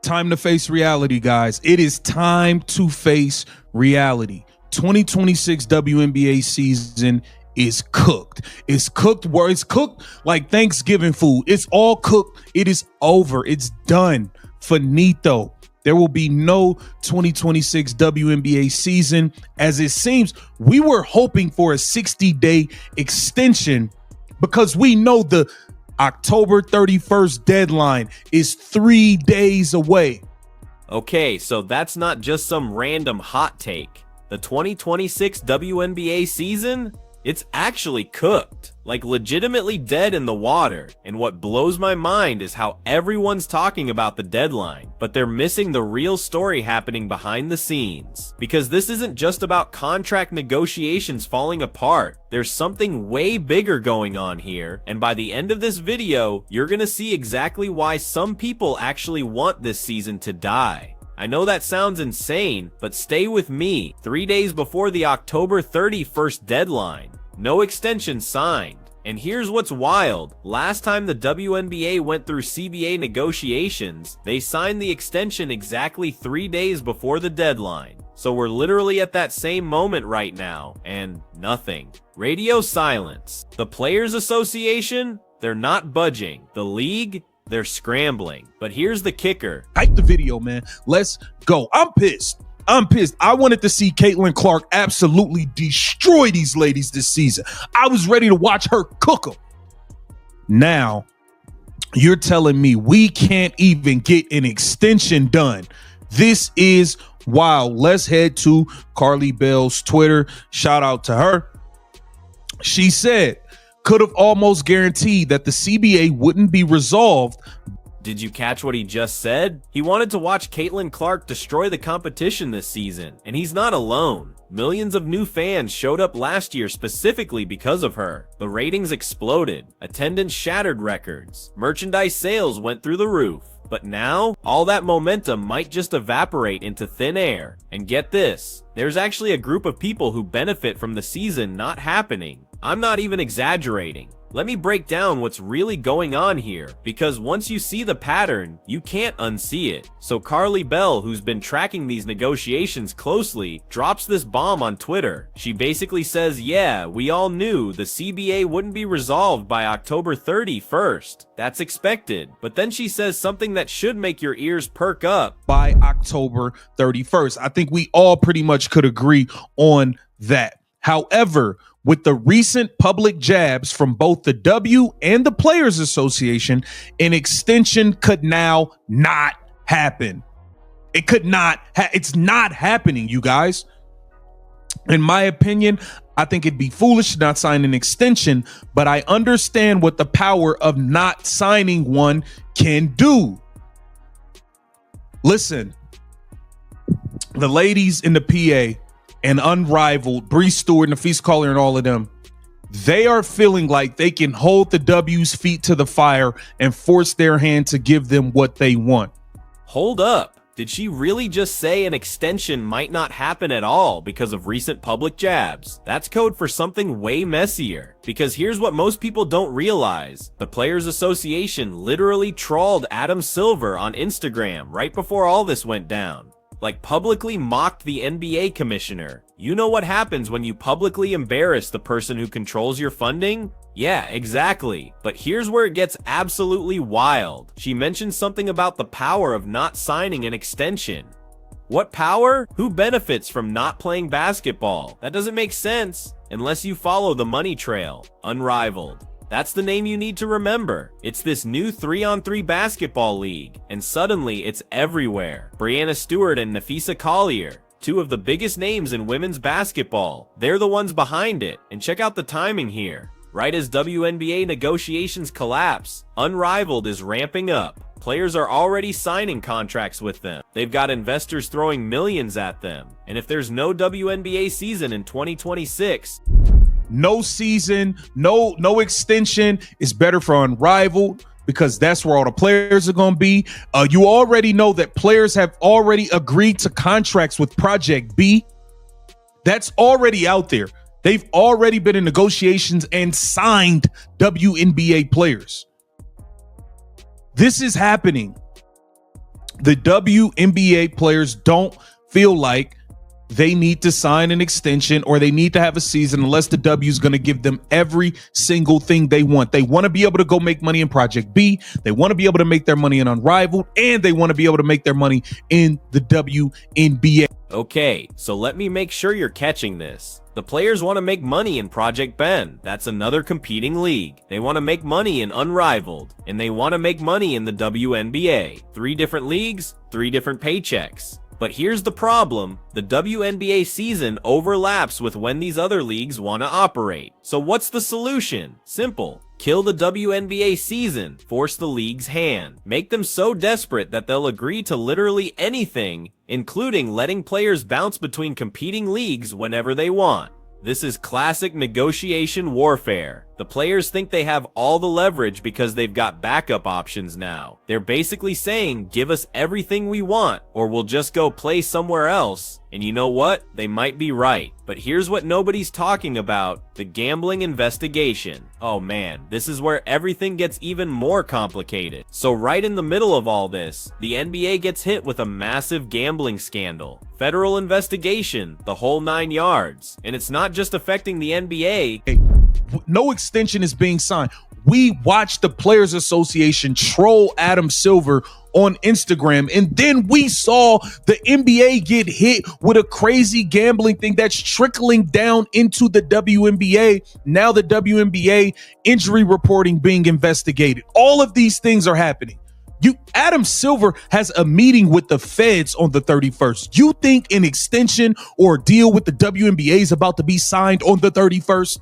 Time to face reality, guys. It is time to face reality. 2026 WNBA season is cooked. It's cooked where it's cooked like Thanksgiving food. It's all cooked. It is over. It's done. Finito. There will be no 2026 WNBA season. As it seems, we were hoping for a 60-day extension because we know the October 31st deadline is 3 days away. Okay, so that's not just some random hot take. The 2026 WNBA season? It's actually cooked, like legitimately dead in the water. And what blows my mind is how everyone's talking about the deadline, but they're missing the real story happening behind the scenes. Because this isn't just about contract negotiations falling apart. There's something way bigger going on here, and by the end of this video, you're gonna see exactly why some people actually want this season to die. I know that sounds insane, but stay with me. 3 days before the October 31st deadline, no extension signed. And here's what's wild. Last time the WNBA went through CBA negotiations, they signed the extension exactly 3 days before the deadline. So we're literally at that same moment right now, and nothing. Radio silence. The Players Association, they're not budging. The league, they're scrambling. But here's the kicker. Hype the video, man. Let's go. I'm pissed. I wanted to see Caitlyn Clark absolutely destroy these ladies this season. I was ready to watch her cook them. Now, you're telling me we can't even get an extension done. This is wild. Let's head to Carly Bell's Twitter. Shout out to her. She said, could have almost guaranteed that the CBA wouldn't be resolved. Did you catch what he just said? He wanted to watch Caitlyn Clark destroy the competition this season, and he's not alone. Millions of new fans showed up last year specifically because of her. The ratings exploded, attendance shattered records, merchandise sales went through the roof. But now, all that momentum might just evaporate into thin air. And get this, there's actually a group of people who benefit from the season not happening. I'm not even exaggerating. Let me break down what's really going on here, because once you see the pattern, you can't unsee it. So Carly Bell, who's been tracking these negotiations closely, drops this bomb on Twitter. She basically says, yeah, we all knew the CBA wouldn't be resolved by October 31st. That's expected. But then she says something that should make your ears perk up. By October 31st. I think we all pretty much could agree on that. However, with the recent public jabs from both the W and the Players Association, an extension could now not happen. It could not. It's not happening, you guys. In my opinion, I think it'd be foolish to not sign an extension, but I understand what the power of not signing one can do. Listen, the ladies in the PA and Unrivaled, Bree Stewart, Nafisa Collier, and all of them, they are feeling like they can hold the W's feet to the fire and force their hand to give them what they want. Hold up. Did she really just say an extension might not happen at all because of recent public jabs? That's code for something way messier. Because here's what most people don't realize. The Players Association literally trawled Adam Silver on Instagram right before all this went down. Like publicly mocked the NBA commissioner. You know what happens when you publicly embarrass the person who controls your funding? Yeah, exactly. But here's where it gets absolutely wild. She mentioned something about the power of not signing an extension. What power? Who benefits from not playing basketball? That doesn't make sense unless you follow the money trail. Unrivaled. That's the name you need to remember. It's this new 3-on-3 basketball league, and suddenly it's everywhere. Breanna Stewart and Nafisa Collier, two of the biggest names in women's basketball. They're the ones behind it, and check out the timing here. Right as WNBA negotiations collapse, Unrivaled is ramping up. Players are already signing contracts with them. They've got investors throwing millions at them. And if there's no WNBA season in 2026, no season, no extension is better for Unrivaled, because that's where all the players are going to be. You already know that players have already agreed to contracts with Project B. That's already out there. They've already been in negotiations and signed WNBA players. This is happening. The WNBA players don't feel like they need to sign an extension or they need to have a season unless the W is going to give them every single thing they want. They want to be able to go make money in Project B. They want to be able to make their money in Unrivaled, and they want to be able to make their money in the WNBA. Okay, so let me make sure you're catching this. The players want to make money in Project Ben. That's another competing league. They want to make money in Unrivaled, and they want to make money in the WNBA. 3 different leagues, 3 different paychecks. But here's the problem. The WNBA season overlaps with when these other leagues want to operate. So what's the solution? Simple. Kill the WNBA season. Force the league's hand. Make them so desperate that they'll agree to literally anything, including letting players bounce between competing leagues whenever they want. This is classic negotiation warfare. The players think they have all the leverage because they've got backup options now. They're basically saying, give us everything we want, or we'll just go play somewhere else. And you know what? They might be right. But here's what nobody's talking about: the gambling investigation. Oh man, this is where everything gets even more complicated. So right in the middle of all this, the NBA gets hit with a massive gambling scandal. Federal investigation, the whole 9 yards. And it's not just affecting the NBA. No extension is being signed. We watched the Players Association troll Adam Silver on Instagram, and then we saw the NBA get hit with a crazy gambling thing that's trickling down into the WNBA. Now the WNBA injury reporting being investigated. All of these things are happening. Adam Silver has a meeting with the feds on the 31st. You think an extension or a deal with the WNBA is about to be signed on the 31st?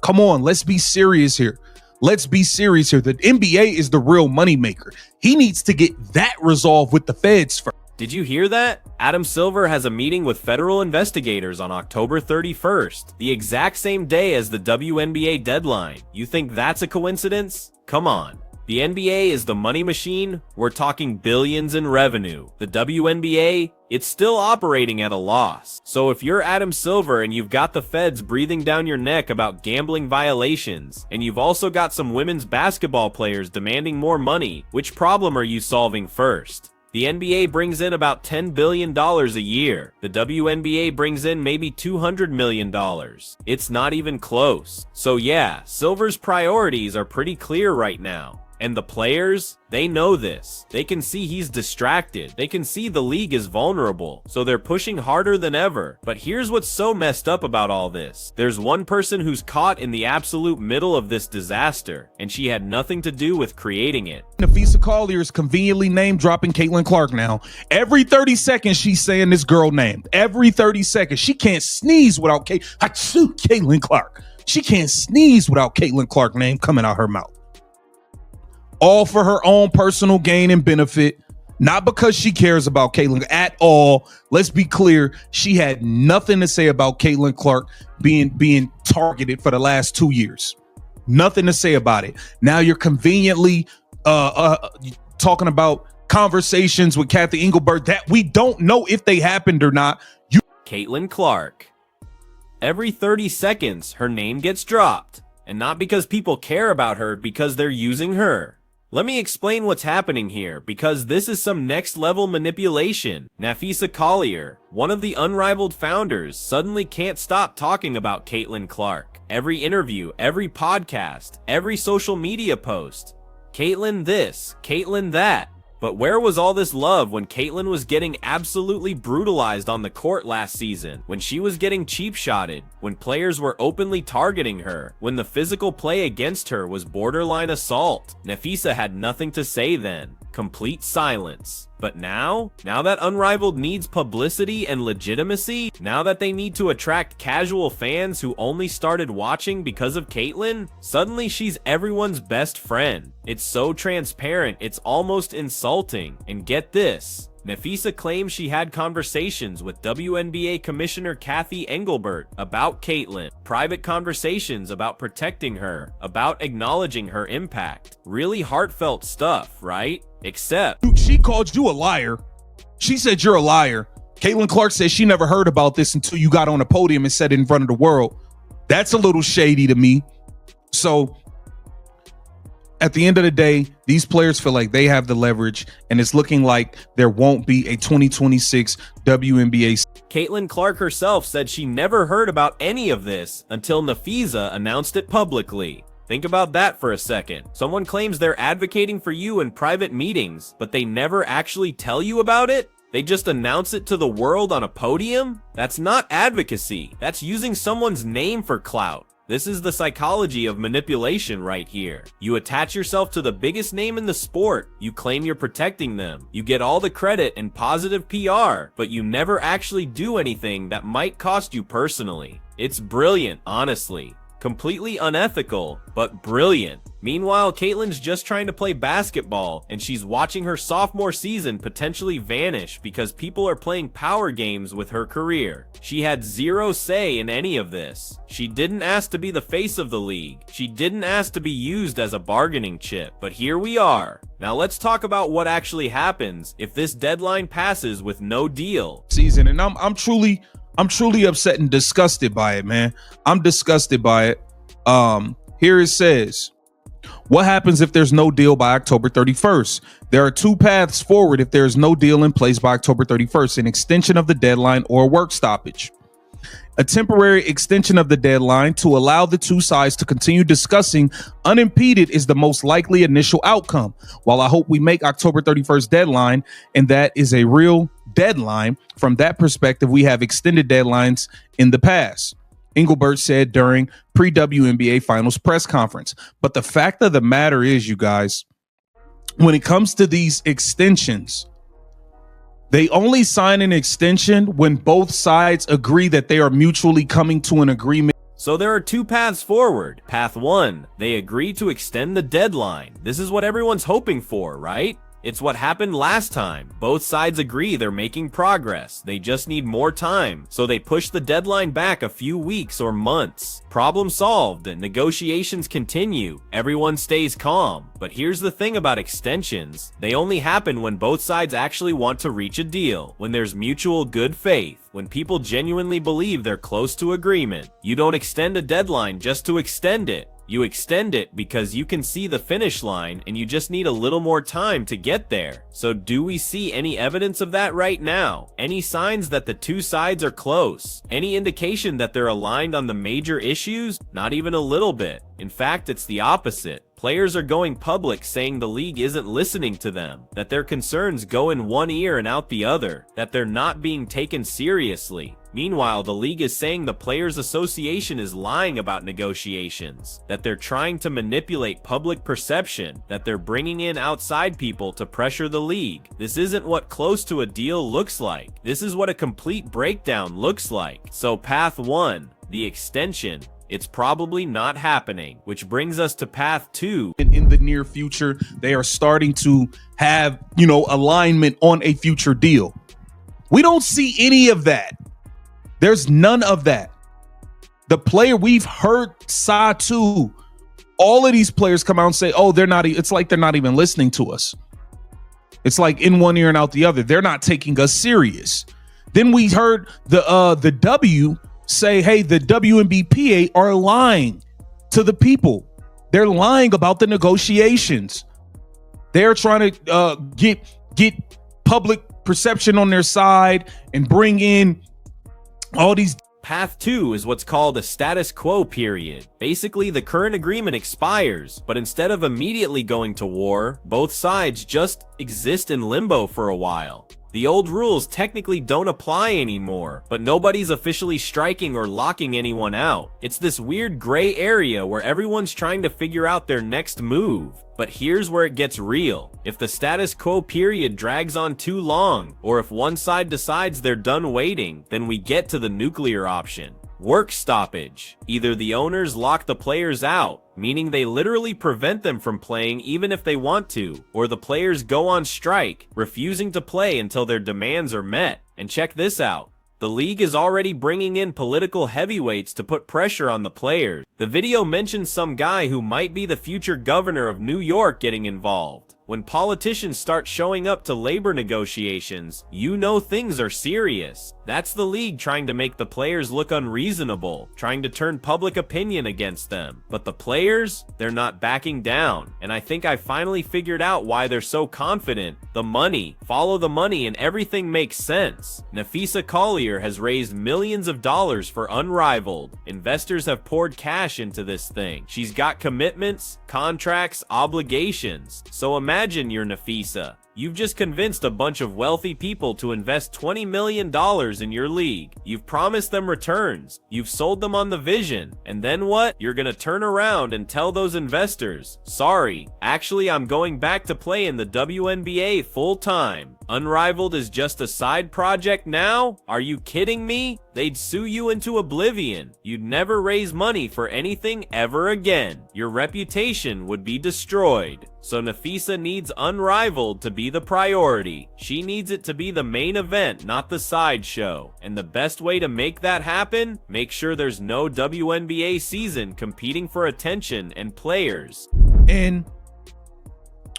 Come on, let's be serious here. Let's be serious here. The NBA is the real moneymaker. He needs to get that resolved with the feds first. Did you hear that? Adam Silver has a meeting with federal investigators on October 31st, the exact same day as the WNBA deadline. You think that's a coincidence? Come on. The NBA is the money machine. We're talking billions in revenue. The WNBA, it's still operating at a loss. So if you're Adam Silver and you've got the feds breathing down your neck about gambling violations, and you've also got some women's basketball players demanding more money, which problem are you solving first? The NBA brings in about $10 billion a year. The WNBA brings in maybe $200 million. It's not even close. So yeah, Silver's priorities are pretty clear right now. And the players, they know this. They can see he's distracted. They can see the league is vulnerable. So they're pushing harder than ever. But here's what's so messed up about all this. There's one person who's caught in the absolute middle of this disaster, and she had nothing to do with creating it. Nafisa Collier is conveniently name dropping Caitlyn Clark now. Every 30 seconds, she's saying this girl name. Every 30 seconds. She can't sneeze without Caitlyn Clark. She can't sneeze without Caitlyn Clark name coming out her mouth. All for her own personal gain and benefit, not because she cares about Caitlyn at all. Let's be clear, she had nothing to say about Caitlyn Clark being targeted for the last 2 years. Nothing to say about it. Now you're conveniently talking about conversations with Kathy Engelbert that we don't know if they happened or not. Caitlyn Clark. Every 30 seconds, her name gets dropped. And not because people care about her, because they're using her. Let me explain what's happening here, because this is some next level manipulation. Nafisa Collier, one of the Unrivaled founders, suddenly can't stop talking about Caitlyn Clark. Every interview, every podcast, every social media post. Caitlyn this, Caitlyn that. But where was all this love when Caitlyn was getting absolutely brutalized on the court last season, when she was getting cheap-shotted, when players were openly targeting her, when the physical play against her was borderline assault? Nafisa had nothing to say then. Complete silence. But now that Unrivaled needs publicity and legitimacy, now that they need to attract casual fans who only started watching because of Caitlyn, suddenly she's everyone's best friend. It's so transparent, it's almost insulting. And get this, Nafisa claims she had conversations with WNBA Commissioner Kathy Engelbert about Caitlyn. Private conversations about protecting her, about acknowledging her impact. Really heartfelt stuff, right? Except she called you a liar. She said you're a liar. Caitlyn Clark says she never heard about this until you got on a podium and said it in front of the world. That's a little shady to me. So at the end of the day, these players feel like they have the leverage, and it's looking like there won't be a 2026 WNBA. Caitlyn Clark herself said she never heard about any of this until Nafisa announced it publicly. Think about that for a second. Someone claims they're advocating for you in private meetings, but they never actually tell you about it? They just announce it to the world on a podium? That's not advocacy. That's using someone's name for clout. This is the psychology of manipulation right here. You attach yourself to the biggest name in the sport, you claim you're protecting them, you get all the credit and positive PR, but you never actually do anything that might cost you personally. It's brilliant, honestly. Completely unethical, but brilliant. Meanwhile, Caitlyn's just trying to play basketball, and she's watching her sophomore season potentially vanish because people are playing power games with her career. She had zero say in any of this. She didn't ask to be the face of the league. She didn't ask to be used as a bargaining chip, but here we are. Now let's talk about what actually happens if this deadline passes with no deal. Season, and I'm truly upset and disgusted by it, man. I'm disgusted by it. Here it says, what happens if there's no deal by October 31st? There are two paths forward if there is no deal in place by October 31st, an extension of the deadline or a work stoppage. A temporary extension of the deadline to allow the two sides to continue discussing unimpeded is the most likely initial outcome. While I hope we make October 31st deadline, and that is a real deadline, from that perspective, we have extended deadlines in the past, Engelbert said during pre-WNBA Finals press conference. But the fact of the matter is, you guys, when it comes to these extensions, they only sign an extension when both sides agree that they are mutually coming to an agreement. So there are two paths forward. Path 1, they agree to extend the deadline. This is what everyone's hoping for, right? It's what happened last time. Both sides agree they're making progress. They just need more time. So they push the deadline back a few weeks or months. Problem solved, and negotiations continue. Everyone stays calm. But here's the thing about extensions. They only happen when both sides actually want to reach a deal, when there's mutual good faith, when people genuinely believe they're close to agreement. You don't extend a deadline just to extend it. You extend it because you can see the finish line and you just need a little more time to get there. So do we see any evidence of that right now? Any signs that the two sides are close? Any indication that they're aligned on the major issues? Not even a little bit. In fact, it's the opposite. Players are going public saying the league isn't listening to them, that their concerns go in one ear and out the other, that they're not being taken seriously. Meanwhile, the league is saying the Players Association is lying about negotiations, that they're trying to manipulate public perception, that they're bringing in outside people to pressure the league. This isn't what close to a deal looks like. This is what a complete breakdown looks like. So path 1, the extension, it's probably not happening, which brings us to path 2. In the near future, they are starting to have, alignment on a future deal. We don't see any of that. There's none of that. The player, we've heard Satu, all of these players come out and say, oh, it's like they're not even listening to us. It's like in one ear and out the other. They're not taking us serious. Then we heard the W say, hey, the WNBPA are lying to the people. They're lying about the negotiations. They're trying to get public perception on their side and bring in all these. Path 2 is what's called a status quo period. Basically, the current agreement expires, but instead of immediately going to war, both sides just exist in limbo for a while. The old rules technically don't apply anymore, but nobody's officially striking or locking anyone out. It's this weird gray area where everyone's trying to figure out their next move. But here's where it gets real. If the status quo period drags on too long, or if one side decides they're done waiting, then we get to the nuclear option. Work stoppage. Either the owners lock the players out, meaning they literally prevent them from playing even if they want to, or the players go on strike, refusing to play until their demands are met. And check this out. The league is already bringing in political heavyweights to put pressure on the players. The video mentions some guy who might be the future governor of New York getting involved. When politicians start showing up to labor negotiations, you know things are serious. That's the league trying to make the players look unreasonable, trying to turn public opinion against them. But the players, they're not backing down. And I think I finally figured out why they're so confident. The money. Follow the money and everything makes sense. Napheesa Collier has raised millions of dollars for Unrivaled. Investors have poured cash into this thing. She's got commitments, contracts, obligations. So imagine you're Napheesa. You've just convinced a bunch of wealthy people to invest $20 million in your league. You've promised them returns. You've sold them on the vision. And then what? You're gonna turn around and tell those investors, sorry, actually I'm going back to play in the WNBA full time. Unrivaled is just a side project now? Are you kidding me? They'd sue you into oblivion. You'd never raise money for anything ever again. Your reputation would be destroyed. So Napheesa needs Unrivaled to be the priority. She needs it to be the main event, not the sideshow. And the best way to make that happen? Make sure there's no WNBA season competing for attention and players. And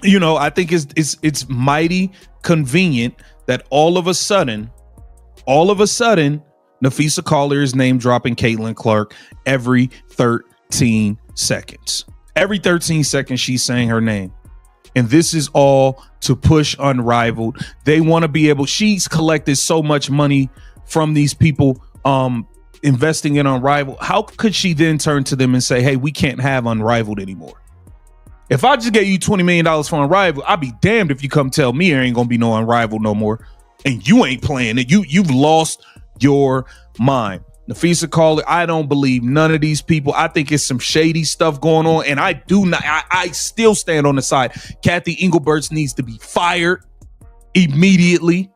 you know, I think it's mighty convenient that all of a sudden, Napheesa Collier is name dropping Caitlyn Clark every 13 seconds. Every 13 seconds, she's saying her name. And this is all to push Unrivaled. They want to be able, she's collected so much money from these people investing in Unrivaled. How could she then turn to them and say, hey, we can't have Unrivaled anymore? If I just gave you $20 million for Unrivaled, I'd be damned if you come tell me there ain't gonna be no Unrivaled no more. And you ain't playing it. You've lost your mind. Napheesa Collier, I don't believe none of these people. I think it's some shady stuff going on. And I still stand on the side. Kathy Engelberts needs to be fired immediately.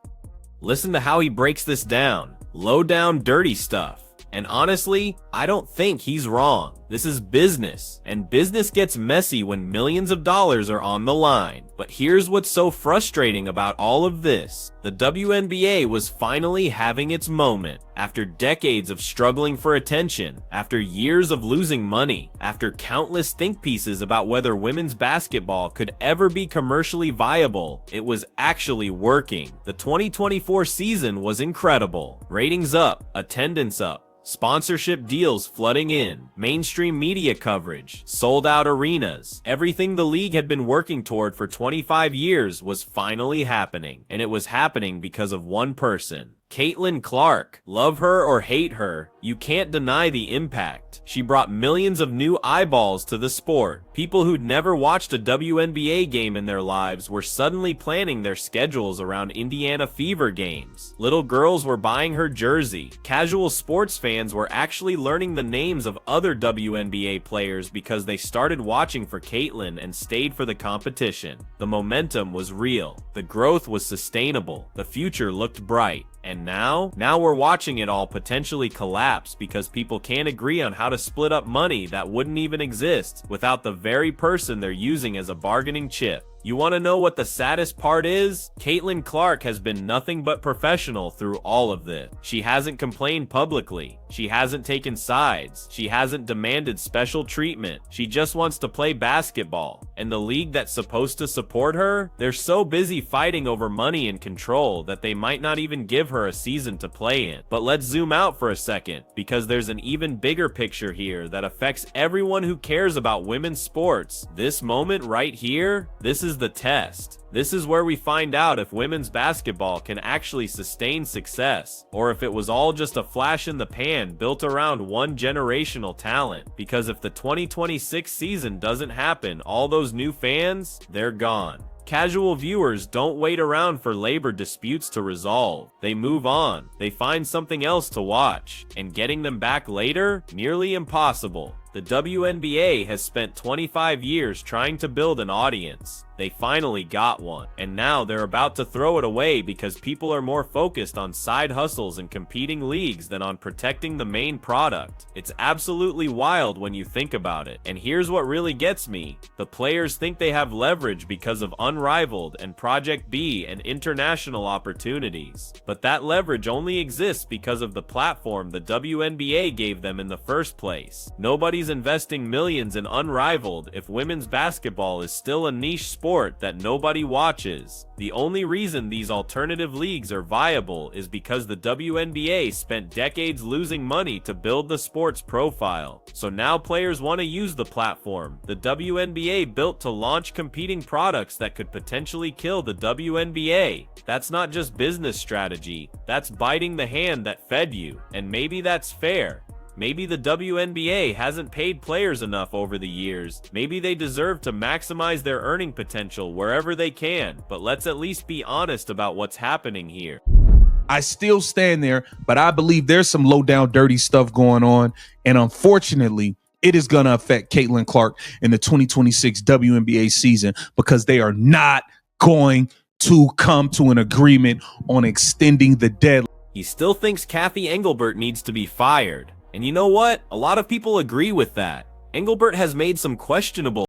Listen to how he breaks this down. Low down, dirty stuff. And honestly, I don't think he's wrong. This is business, and business gets messy when millions of dollars are on the line. But here's what's so frustrating about all of this. The WNBA was finally having its moment. After decades of struggling for attention, after years of losing money, after countless think pieces about whether women's basketball could ever be commercially viable, it was actually working. The 2024 season was incredible. Ratings up, attendance up, sponsorship deals flooding in, mainstream media coverage, sold-out arenas. Everything the league had been working toward for 25 years was finally happening, and it was happening because of one person. Caitlyn Clark. Love her or hate her, you can't deny the impact. She brought millions of new eyeballs to the sport. People who'd never watched a WNBA game in their lives were suddenly planning their schedules around Indiana Fever games. Little girls were buying her jersey. Casual sports fans were actually learning the names of other WNBA players because they started watching for Caitlyn and stayed for the competition. The momentum was real. The growth was sustainable. The future looked bright. And now we're watching it all potentially collapse because people can't agree on how to split up money that wouldn't even exist without the very person they're using as a bargaining chip. You want to know what the saddest part is? Caitlyn Clark has been nothing but professional through all of this. She hasn't complained publicly. She hasn't taken sides. She hasn't demanded special treatment. She just wants to play basketball. And the league that's supposed to support her, they're so busy fighting over money and control that they might not even give her a season to play in. But let's zoom out for a second, because there's an even bigger picture here that affects everyone who cares about women's sports. This moment right here, this is the test. This is where we find out if women's basketball can actually sustain success, or if it was all just a flash in the pan built around one generational talent. Because if the 2026 season doesn't happen, all those new fans, they're gone. Casual viewers don't wait around for labor disputes to resolve. They move on. They find something else to watch. And getting them back later? Nearly impossible. The WNBA has spent 25 years trying to build an audience. They finally got one, and now they're about to throw it away because people are more focused on side hustles and competing leagues than on protecting the main product. It's absolutely wild when you think about it. And here's what really gets me. The players think they have leverage because of Unrivaled and Project B and international opportunities. But that leverage only exists because of the platform the WNBA gave them in the first place. Nobody's companies investing millions in unrivaled if women's basketball is still a niche sport that nobody watches. The only reason these alternative leagues are viable is because the WNBA spent decades losing money to build the sport's profile. So now players want to use the platform the WNBA built to launch competing products that could potentially kill the WNBA. That's not just business strategy, that's biting the hand that fed you, and maybe that's fair. Maybe the WNBA hasn't paid players enough over the years. Maybe they deserve to maximize their earning potential wherever they can, but let's at least be honest about what's happening here. I still stand there, but I believe there's some low down dirty stuff going on, and unfortunately, it is going to affect Caitlyn Clark in the 2026 WNBA season because they are not going to come to an agreement on extending the deadline. He still thinks Kathy Engelbert needs to be fired. And you know what? A lot of people agree with that. Engelbert has made some questionable